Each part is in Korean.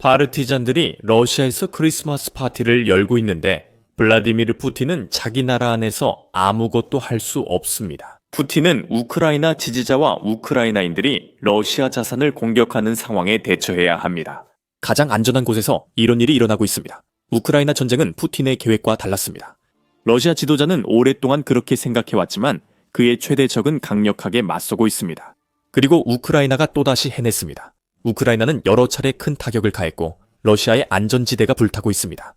파르티잔들이 러시아에서 크리스마스 파티를 열고 있는데 블라디미르 푸틴은 자기 나라 안에서 아무것도 할 수 없습니다. 푸틴은 우크라이나 지지자와 우크라이나인들이 러시아 자산을 공격하는 상황에 대처해야 합니다. 가장 안전한 곳에서 이런 일이 일어나고 있습니다. 우크라이나 전쟁은 푸틴의 계획과 달랐습니다. 러시아 지도자는 오랫동안 그렇게 생각해왔지만 그의 최대 적은 강력하게 맞서고 있습니다. 그리고 우크라이나가 또다시 해냈습니다. 우크라이나는 여러 차례 큰 타격을 가했고 러시아의 안전지대가 불타고 있습니다.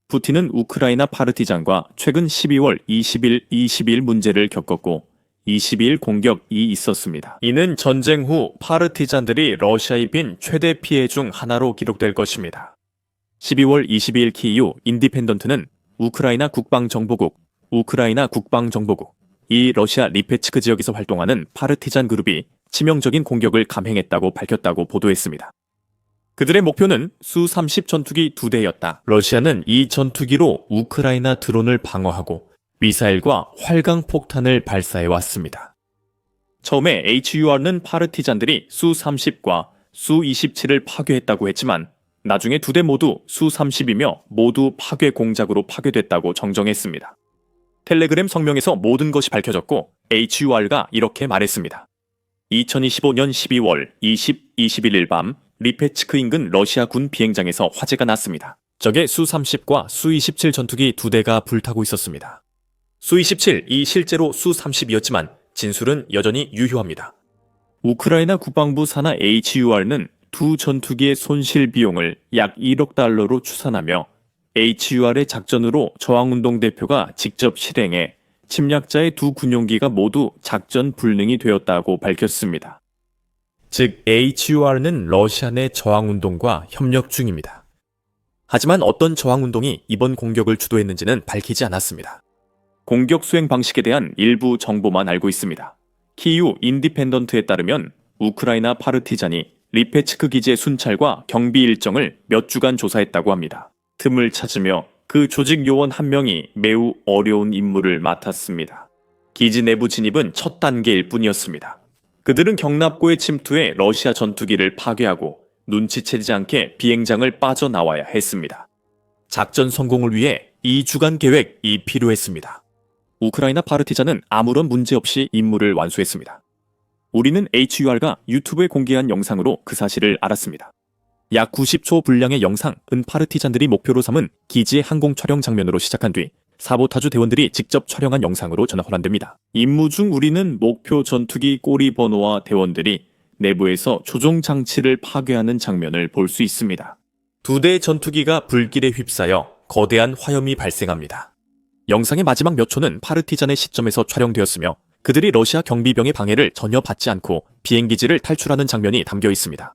푸틴은 우크라이나 파르티잔과 최근 12월 20일, 22일 문제를 겪었고 22일 공격이 있었습니다. 이는 전쟁 후 파르티잔들이 러시아에 빈 최대 피해 중 하나로 기록될 것입니다. 12월 22일 키이우 인디펜던트는 우크라이나 국방정보국, 이 러시아 리페츠크 지역에서 활동하는 파르티잔 그룹이 치명적인 공격을 감행했다고 밝혔다고 보도했습니다. 그들의 목표는 수-30 전투기 2대였다. 러시아는 이 전투기로 우크라이나 드론을 방어하고 미사일과 활강 폭탄을 발사해왔습니다. 처음에 HUR는 파르티잔들이 수-30과 수-27을 파괴했다고 했지만 나중에 두 대 모두 수-30이며 모두 파괴 공작으로 파괴됐다고 정정했습니다. 텔레그램 성명에서 모든 것이 밝혀졌고 HUR가 이렇게 말했습니다. 2025년 12월 21일 밤 리페츠크 인근 러시아 군 비행장에서 화재가 났습니다. 적의 수-30과 수-27 전투기 2대가 불타고 있었습니다. 수-27이 실제로 수-30이었지만 진술은 여전히 유효합니다. 우크라이나 국방부 산하 HUR는 두 전투기의 손실 비용을 약 1억 달러로 추산하며 HUR의 작전으로 저항운동 대표가 직접 실행해 침략자의 두 군용기가 모두 작전 불능이 되었다고 밝혔습니다. 즉 HUR는 러시아 내 저항운동과 협력 중입니다. 하지만 어떤 저항운동이 이번 공격을 주도했는지는 밝히지 않았습니다. 공격 수행 방식에 대한 일부 정보만 알고 있습니다. 키이우 인디펜던트에 따르면 우크라이나 파르티잔이 리페츠크 기지의 순찰과 경비 일정을 몇 주간 조사했다고 합니다. 틈을 찾으며 그 조직 요원 한 명이 매우 어려운 임무를 맡았습니다. 기지 내부 진입은 첫 단계일 뿐이었습니다. 그들은 경납고에 침투해 러시아 전투기를 파괴하고 눈치채지 않게 비행장을 빠져나와야 했습니다. 작전 성공을 위해 2주간 계획이 필요했습니다. 우크라이나 파르티잔은 아무런 문제 없이 임무를 완수했습니다. 우리는 HUR가 유튜브에 공개한 영상으로 그 사실을 알았습니다. 약 90초 분량의 영상은 파르티잔들이 목표로 삼은 기지의 항공 촬영 장면으로 시작한 뒤 사보타주 대원들이 직접 촬영한 영상으로 전환됩니다. 임무 중 우리는 목표 전투기 꼬리 번호와 대원들이 내부에서 조종 장치를 파괴하는 장면을 볼 수 있습니다. 두 대의 전투기가 불길에 휩싸여 거대한 화염이 발생합니다. 영상의 마지막 몇 초는 파르티잔의 시점에서 촬영되었으며 그들이 러시아 경비병의 방해를 전혀 받지 않고 비행기지를 탈출하는 장면이 담겨 있습니다.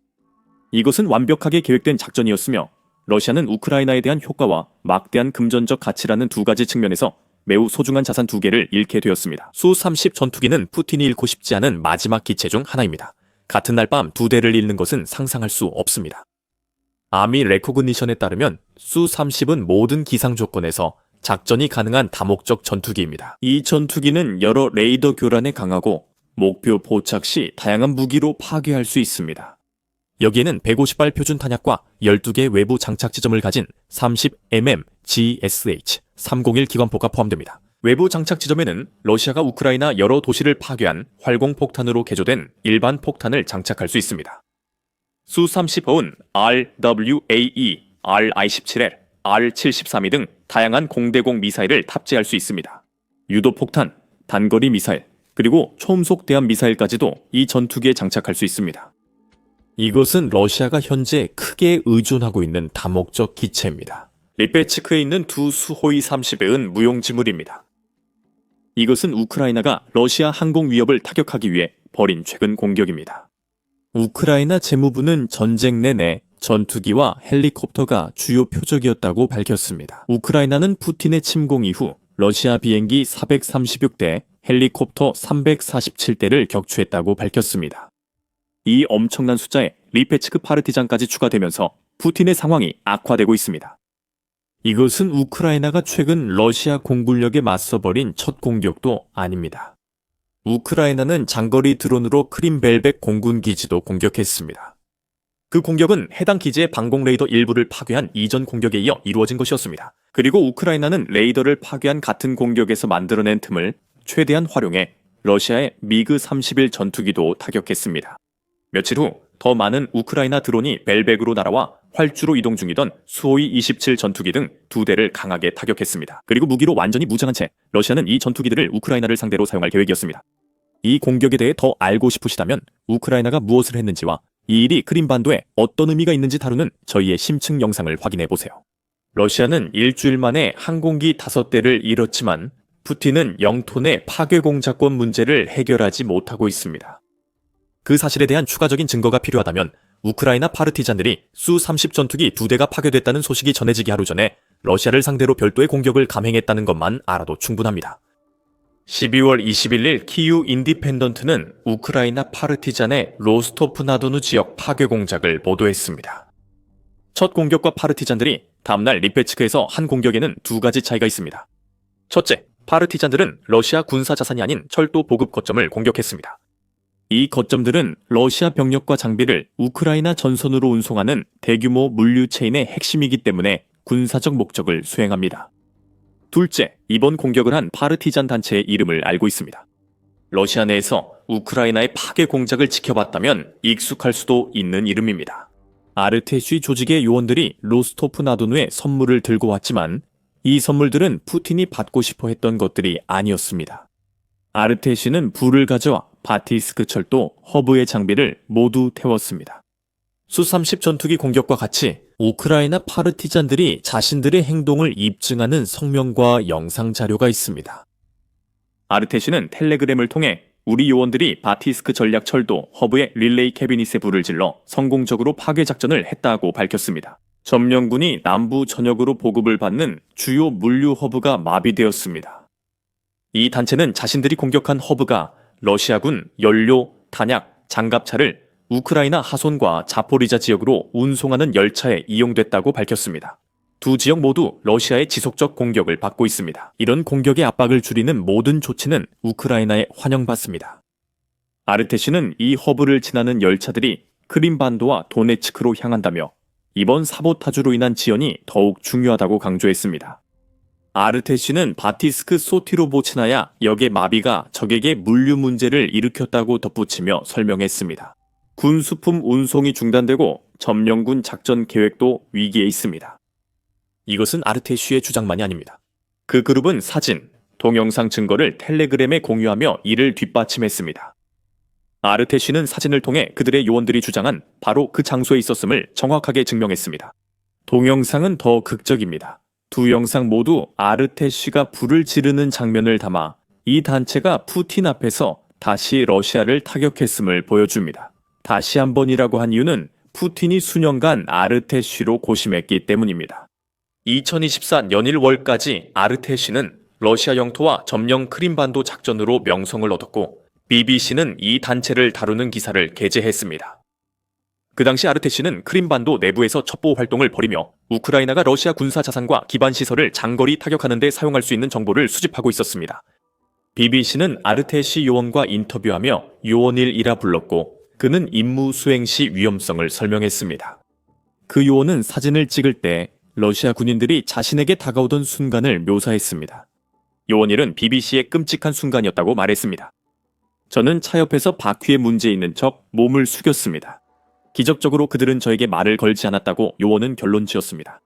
이것은 완벽하게 계획된 작전이었으며 러시아는 우크라이나에 대한 효과와 막대한 금전적 가치라는 두 가지 측면에서 매우 소중한 자산 두 개를 잃게 되었습니다. 수-30 전투기는 푸틴이 잃고 싶지 않은 마지막 기체 중 하나입니다. 같은 날 밤 두 대를 잃는 것은 상상할 수 없습니다. 아미 레코그니션에 따르면 수-30은 모든 기상 조건에서 작전이 가능한 다목적 전투기입니다. 이 전투기는 여러 레이더 교란에 강하고 목표 포착 시 다양한 무기로 파괴할 수 있습니다. 여기에는 150발 표준 탄약과 12개 외부 장착 지점을 가진 30mm GSH-301 기관포가 포함됩니다. 외부 장착 지점에는 러시아가 우크라이나 여러 도시를 파괴한 활공폭탄으로 개조된 일반 폭탄을 장착할 수 있습니다. 수-30호는 RWAE, RI-17L, R-732 등 다양한 공대공 미사일을 탑재할 수 있습니다. 유도폭탄, 단거리 미사일, 그리고 초음속 대함 미사일까지도 이 전투기에 장착할 수 있습니다. 이것은 러시아가 현재 크게 의존하고 있는 다목적 기체입니다. 리페츠크에 있는 두 수호이 30회은 무용지물입니다. 이것은 우크라이나가 러시아 항공 위협을 타격하기 위해 벌인 최근 공격입니다. 우크라이나 재무부는 전쟁 내내 전투기와 헬리콥터가 주요 표적이었다고 밝혔습니다. 우크라이나는 푸틴의 침공 이후 러시아 비행기 436대, 헬리콥터 347대를 격추했다고 밝혔습니다. 이 엄청난 숫자에 리페츠크 파르티잔까지 추가되면서 푸틴의 상황이 악화되고 있습니다. 이것은 우크라이나가 최근 러시아 공군력에 맞서 벌인 첫 공격도 아닙니다. 우크라이나는 장거리 드론으로 크림벨백 공군 기지도 공격했습니다. 그 공격은 해당 기지의 방공 레이더 일부를 파괴한 이전 공격에 이어 이루어진 것이었습니다. 그리고 우크라이나는 레이더를 파괴한 같은 공격에서 만들어낸 틈을 최대한 활용해 러시아의 미그 31 전투기도 타격했습니다. 며칠 후 더 많은 우크라이나 드론이 벨백으로 날아와 활주로 이동 중이던 수호이 27 전투기 등 2대를 강하게 타격했습니다. 그리고 무기로 완전히 무장한 채 러시아는 이 전투기들을 우크라이나를 상대로 사용할 계획이었습니다. 이 공격에 대해 더 알고 싶으시다면 우크라이나가 무엇을 했는지와 이 일이 크림반도에 어떤 의미가 있는지 다루는 저희의 심층 영상을 확인해 보세요. 러시아는 일주일 만에 항공기 5대를 잃었지만 푸틴은 영토 내 파괴 공작권 문제를 해결하지 못하고 있습니다. 그 사실에 대한 추가적인 증거가 필요하다면 우크라이나 파르티잔들이 수-30 전투기 2대가 파괴됐다는 소식이 전해지기 하루 전에 러시아를 상대로 별도의 공격을 감행했다는 것만 알아도 충분합니다. 12월 21일 키우 인디펜던트는 우크라이나 파르티잔의 로스토프나도누 지역 파괴 공작을 보도했습니다. 첫 공격과 파르티잔들이 다음날 리페츠크에서 한 공격에는 2가지 차이가 있습니다. 첫째, 파르티잔들은 러시아 군사 자산이 아닌 철도 보급 거점을 공격했습니다. 이 거점들은 러시아 병력과 장비를 우크라이나 전선으로 운송하는 대규모 물류 체인의 핵심이기 때문에 군사적 목적을 수행합니다. 둘째, 이번 공격을 한 파르티잔 단체의 이름을 알고 있습니다. 러시아 내에서 우크라이나의 파괴 공작을 지켜봤다면 익숙할 수도 있는 이름입니다. 아르테쉬 조직의 요원들이 로스토프나도누에 선물을 들고 왔지만 이 선물들은 푸틴이 받고 싶어 했던 것들이 아니었습니다. 아르테쉬는 불을 가져와 바티스크 철도 허브의 장비를 모두 태웠습니다. 수-30 전투기 공격과 같이 우크라이나 파르티잔들이 자신들의 행동을 입증하는 성명과 영상 자료가 있습니다. 아르테쉬는 텔레그램을 통해 우리 요원들이 바티스크 전략 철도 허브의 릴레이 캐비닛에 불을 질러 성공적으로 파괴 작전을 했다고 밝혔습니다. 점령군이 남부 전역으로 보급을 받는 주요 물류 허브가 마비되었습니다. 이 단체는 자신들이 공격한 허브가 러시아군 연료, 탄약, 장갑차를 우크라이나 하손과 자포리자 지역으로 운송하는 열차에 이용됐다고 밝혔습니다. 두 지역 모두 러시아의 지속적 공격을 받고 있습니다. 이런 공격의 압박을 줄이는 모든 조치는 우크라이나에 환영받습니다. 아르테쉬는 이 허브를 지나는 열차들이 크림반도와 도네츠크로 향한다며 이번 사보타주로 인한 지연이 더욱 중요하다고 강조했습니다. 아르테쉬는 바티스크 소티로보치나야 역의 마비가 적에게 물류 문제를 일으켰다고 덧붙이며 설명했습니다. 군수품 운송이 중단되고 점령군 작전 계획도 위기에 있습니다. 이것은 아르테쉬의 주장만이 아닙니다. 그 그룹은 사진, 동영상 증거를 텔레그램에 공유하며 이를 뒷받침했습니다. 아르테쉬는 사진을 통해 그들의 요원들이 주장한 바로 그 장소에 있었음을 정확하게 증명했습니다. 동영상은 더 극적입니다. 두 영상 모두 아르테쉬가 불을 지르는 장면을 담아 이 단체가 푸틴 앞에서 다시 러시아를 타격했음을 보여줍니다. 다시 한 번이라고 한 이유는 푸틴이 수년간 아르테쉬로 고심했기 때문입니다. 2024 연일 월까지 아르테쉬는 러시아 영토와 점령 크림반도 작전으로 명성을 얻었고 BBC는 이 단체를 다루는 기사를 게재했습니다. 그 당시 아르테쉬는 크림반도 내부에서 첩보 활동을 벌이며 우크라이나가 러시아 군사 자산과 기반 시설을 장거리 타격하는 데 사용할 수 있는 정보를 수집하고 있었습니다. BBC는 아르테쉬 요원과 인터뷰하며 요원일이라 불렀고 그는 임무 수행 시 위험성을 설명했습니다. 그 요원은 사진을 찍을 때 러시아 군인들이 자신에게 다가오던 순간을 묘사했습니다. 요원일은 BBC의 끔찍한 순간이었다고 말했습니다. 저는 차 옆에서 바퀴에 문제 있는 척 몸을 숙였습니다. 기적적으로 그들은 저에게 말을 걸지 않았다고 요원은 결론 지었습니다.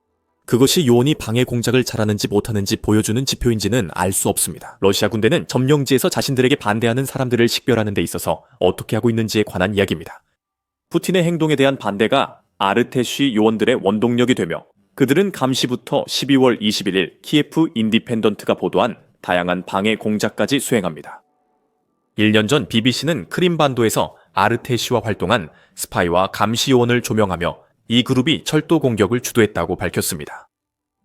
그것이 요원이 방해 공작을 잘하는지 못하는지 보여주는 지표인지는 알 수 없습니다. 러시아 군대는 점령지에서 자신들에게 반대하는 사람들을 식별하는 데 있어서 어떻게 하고 있는지에 관한 이야기입니다. 푸틴의 행동에 대한 반대가 아르테쉬 요원들의 원동력이 되며 그들은 감시부터 12월 21일 키예프 인디펜던트가 보도한 다양한 방해 공작까지 수행합니다. 1년 전 BBC는 크림반도에서 아르테쉬와 활동한 스파이와 감시 요원을 조명하며 이 그룹이 철도 공격을 주도했다고 밝혔습니다.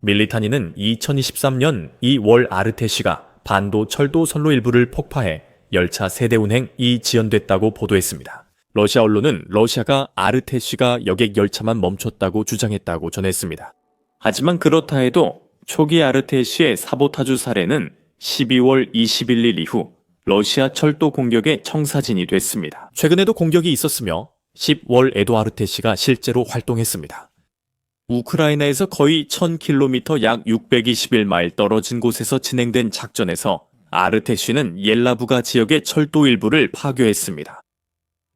밀리타니는 2023년 2월 아르테쉬가 반도 철도 선로 일부를 폭파해 열차 세대 운행이 지연됐다고 보도했습니다. 러시아 언론은 러시아가 아르테쉬가 여객 열차만 멈췄다고 주장했다고 전했습니다. 하지만 그렇다 해도 초기 아르테쉬의 사보타주 사례는 12월 21일 이후 러시아 철도 공격의 청사진이 됐습니다. 최근에도 공격이 있었으며 10월 에도아르테시가 실제로 활동했습니다. 우크라이나에서 거의 1000km 약 621마일 떨어진 곳에서 진행된 작전에서 아르테시는 옐라부가 지역의 철도 일부를 파괴했습니다.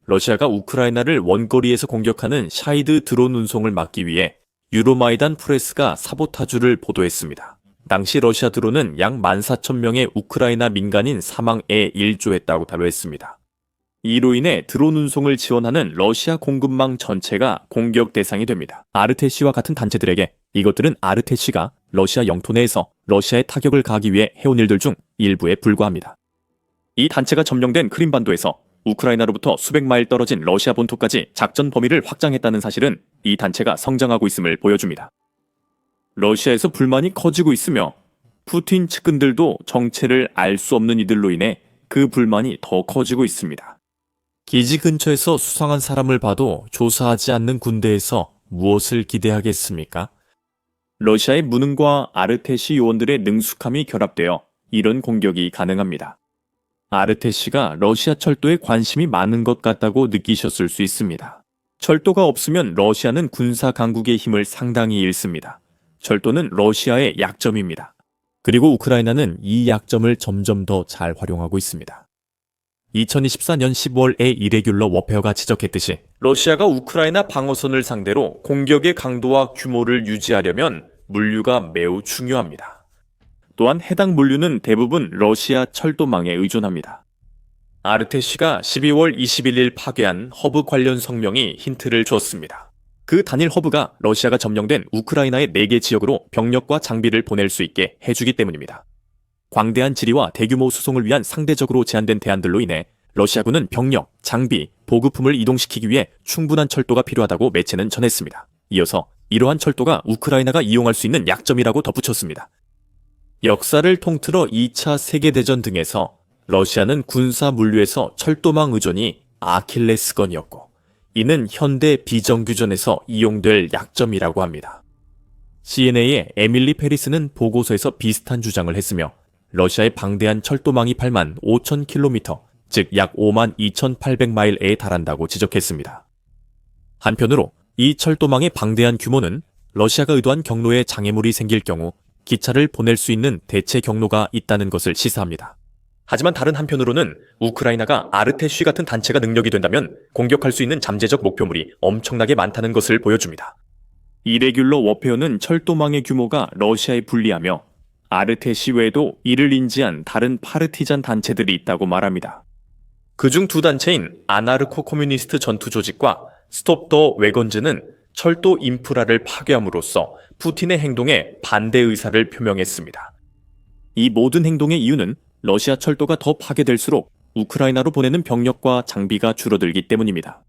러시아가 우크라이나를 원거리에서 공격하는 샤이드 드론 운송을 막기 위해 유로마이단 프레스가 사보타주를 보도했습니다. 당시 러시아 드론은 약 14,000명의 우크라이나 민간인 사망에 일조했다고 다루었습니다. 이로 인해 드론 운송을 지원하는 러시아 공급망 전체가 공격 대상이 됩니다. 아르테시와 같은 단체들에게 이것들은 아르테시가 러시아 영토 내에서 러시아에 타격을 가하기 위해 해온 일들 중 일부에 불과합니다. 이 단체가 점령된 크림반도에서 우크라이나로부터 수백 마일 떨어진 러시아 본토까지 작전 범위를 확장했다는 사실은 이 단체가 성장하고 있음을 보여줍니다. 러시아에서 불만이 커지고 있으며 푸틴 측근들도 정체를 알 수 없는 이들로 인해 그 불만이 더 커지고 있습니다. 기지 근처에서 수상한 사람을 봐도 조사하지 않는 군대에서 무엇을 기대하겠습니까? 러시아의 무능과 아르테시 요원들의 능숙함이 결합되어 이런 공격이 가능합니다. 아르테시가 러시아 철도에 관심이 많은 것 같다고 느끼셨을 수 있습니다. 철도가 없으면 러시아는 군사 강국의 힘을 상당히 잃습니다. 철도는 러시아의 약점입니다. 그리고 우크라이나는 이 약점을 점점 더 잘 활용하고 있습니다. 2024년 10월에 이레귤러 워페어가 지적했듯이 러시아가 우크라이나 방어선을 상대로 공격의 강도와 규모를 유지하려면 물류가 매우 중요합니다. 또한 해당 물류는 대부분 러시아 철도망에 의존합니다. 아르테시가 12월 21일 파괴한 허브 관련 성명이 힌트를 줬습니다. 그 단일 허브가 러시아가 점령된 우크라이나의 4개 지역으로 병력과 장비를 보낼 수 있게 해주기 때문입니다. 광대한 지리와 대규모 수송을 위한 상대적으로 제한된 대안들로 인해 러시아군은 병력, 장비, 보급품을 이동시키기 위해 충분한 철도가 필요하다고 매체는 전했습니다. 이어서 이러한 철도가 우크라이나가 이용할 수 있는 약점이라고 덧붙였습니다. 역사를 통틀어 2차 세계대전 등에서 러시아는 군사 물류에서 철도망 의존이 아킬레스건이었고 이는 현대 비정규전에서 이용될 약점이라고 합니다. CNA의 에밀리 페리스는 보고서에서 비슷한 주장을 했으며 러시아의 방대한 철도망이 8만 5천 킬로미터, 즉 약 5만 2,800마일에 달한다고 지적했습니다. 한편으로 이 철도망의 방대한 규모는 러시아가 의도한 경로에 장애물이 생길 경우 기차를 보낼 수 있는 대체 경로가 있다는 것을 시사합니다. 하지만 다른 한편으로는 우크라이나가 아르테시 같은 단체가 능력이 된다면 공격할 수 있는 잠재적 목표물이 엄청나게 많다는 것을 보여줍니다. 이레귤러 워페어는 철도망의 규모가 러시아에 불리하며 아르테시 외에도 이를 인지한 다른 파르티잔 단체들이 있다고 말합니다. 그중 두 단체인 아나르코 커뮤니스트 전투 조직과 스톱 더 웨건즈는 철도 인프라를 파괴함으로써 푸틴의 행동에 반대 의사를 표명했습니다. 이 모든 행동의 이유는 러시아 철도가 더 파괴될수록 우크라이나로 보내는 병력과 장비가 줄어들기 때문입니다.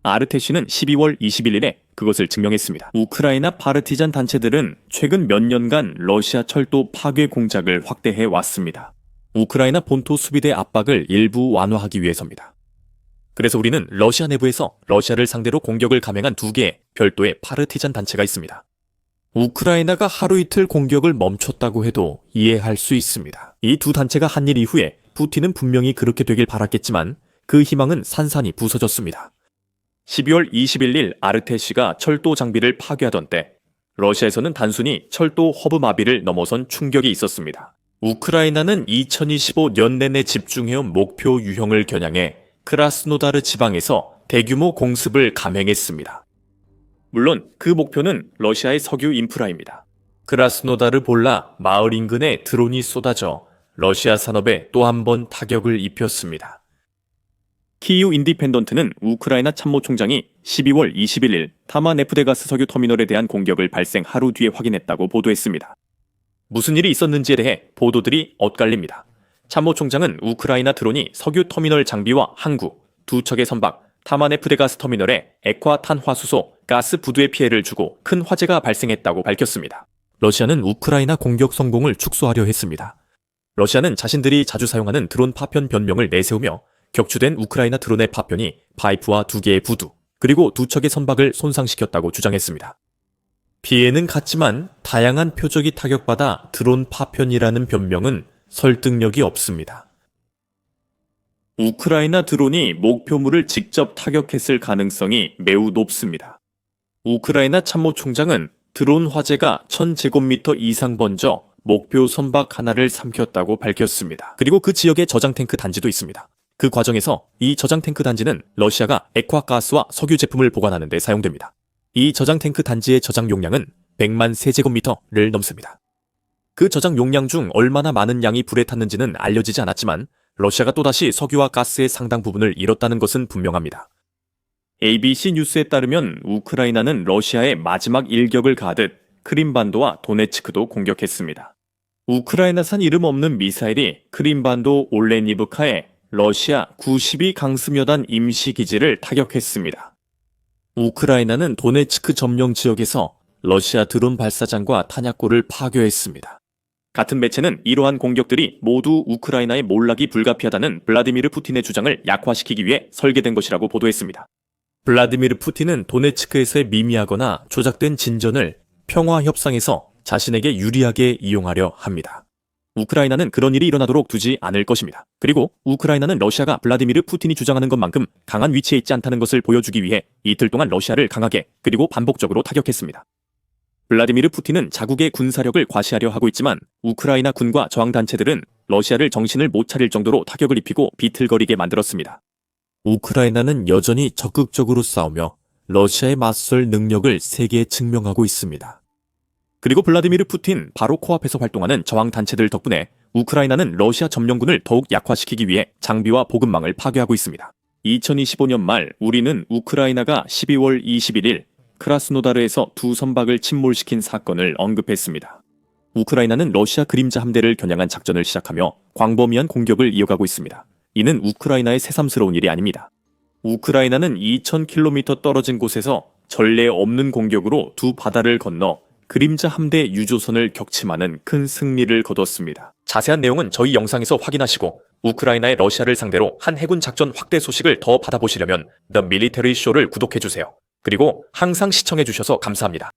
아르테시는 12월 21일에 그것을 증명했습니다. 우크라이나 파르티잔 단체들은 최근 몇 년간 러시아 철도 파괴 공작을 확대해 왔습니다. 우크라이나 본토 수비대 압박을 일부 완화하기 위해서입니다. 그래서 우리는 러시아 내부에서 러시아를 상대로 공격을 감행한 2개의 별도의 파르티잔 단체가 있습니다. 우크라이나가 하루 이틀 공격을 멈췄다고 해도 이해할 수 있습니다. 이 두 단체가 한 일 이후에 푸틴은 분명히 그렇게 되길 바랐겠지만 그 희망은 산산이 부서졌습니다. 12월 21일 아르테시가 철도 장비를 파괴하던 때 러시아에서는 단순히 철도 허브 마비를 넘어선 충격이 있었습니다. 우크라이나는 2025년 내내 집중해온 목표 유형을 겨냥해 크라스노다르 지방에서 대규모 공습을 감행했습니다. 물론 그 목표는 러시아의 석유 인프라입니다. 크라스노다르 볼라 마을 인근에 드론이 쏟아져 러시아 산업에 또 한 번 타격을 입혔습니다. 키이우 인디펜던트는 우크라이나 참모총장이 12월 21일 타마 네프데가스 석유 터미널에 대한 공격을 발생 하루 뒤에 확인했다고 보도했습니다. 무슨 일이 있었는지에 대해 보도들이 엇갈립니다. 참모총장은 우크라이나 드론이 석유 터미널 장비와 항구, 2척의 선박, 타마 네프데가스 터미널에 액화 탄화수소, 가스 부두에 피해를 주고 큰 화재가 발생했다고 밝혔습니다. 러시아는 우크라이나 공격 성공을 축소하려 했습니다. 러시아는 자신들이 자주 사용하는 드론 파편 변명을 내세우며 격추된 우크라이나 드론의 파편이 파이프와 2개의 부두, 그리고 2척의 선박을 손상시켰다고 주장했습니다. 피해는 같지만 다양한 표적이 타격받아 드론 파편이라는 변명은 설득력이 없습니다. 우크라이나 드론이 목표물을 직접 타격했을 가능성이 매우 높습니다. 우크라이나 참모총장은 드론 화재가 1000제곱미터 이상 번져 목표 선박 하나를 삼켰다고 밝혔습니다. 그리고 그 지역에 저장 탱크 단지도 있습니다. 그 과정에서 이 저장 탱크 단지는 러시아가 액화가스와 석유 제품을 보관하는 데 사용됩니다. 이 저장 탱크 단지의 저장 용량은 100만 세제곱미터를 넘습니다. 그 저장 용량 중 얼마나 많은 양이 불에 탔는지는 알려지지 않았지만 러시아가 또다시 석유와 가스의 상당 부분을 잃었다는 것은 분명합니다. ABC 뉴스에 따르면 우크라이나는 러시아의 마지막 일격을 가하듯 크림반도와 도네츠크도 공격했습니다. 우크라이나산 이름 없는 미사일이 크림반도 올레니브카의 러시아 92강스며단 임시기지를 타격했습니다. 우크라이나는 도네츠크 점령 지역에서 러시아 드론 발사장과 탄약고를 파괴했습니다. 같은 매체는 이러한 공격들이 모두 우크라이나의 몰락이 불가피하다는 블라디미르 푸틴의 주장을 약화시키기 위해 설계된 것이라고 보도했습니다. 블라디미르 푸틴은 도네츠크에서의 미미하거나 조작된 진전을 평화 협상에서 자신에게 유리하게 이용하려 합니다. 우크라이나는 그런 일이 일어나도록 두지 않을 것입니다. 그리고 우크라이나는 러시아가 블라디미르 푸틴이 주장하는 것만큼 강한 위치에 있지 않다는 것을 보여주기 위해 이틀 동안 러시아를 강하게 그리고 반복적으로 타격했습니다. 블라디미르 푸틴은 자국의 군사력을 과시하려 하고 있지만 우크라이나 군과 저항단체들은 러시아를 정신을 못 차릴 정도로 타격을 입히고 비틀거리게 만들었습니다. 우크라이나는 여전히 적극적으로 싸우며 러시아의 맞설 능력을 세계에 증명하고 있습니다. 그리고 블라디미르 푸틴 바로 코앞에서 활동하는 저항단체들 덕분에 우크라이나는 러시아 점령군을 더욱 약화시키기 위해 장비와 보급망을 파괴하고 있습니다. 2025년 말 우리는 우크라이나가 12월 21일 크라스노다르에서 두 선박을 침몰시킨 사건을 언급했습니다. 우크라이나는 러시아 그림자 함대를 겨냥한 작전을 시작하며 광범위한 공격을 이어가고 있습니다. 이는 우크라이나의 새삼스러운 일이 아닙니다. 우크라이나는 2000km 떨어진 곳에서 전례 없는 공격으로 두 바다를 건너 그림자 함대 유조선을 격침하는 큰 승리를 거뒀습니다. 자세한 내용은 저희 영상에서 확인하시고 우크라이나의 러시아를 상대로 한 해군 작전 확대 소식을 더 받아보시려면 The Military Show를 구독해주세요. 그리고 항상 시청해주셔서 감사합니다.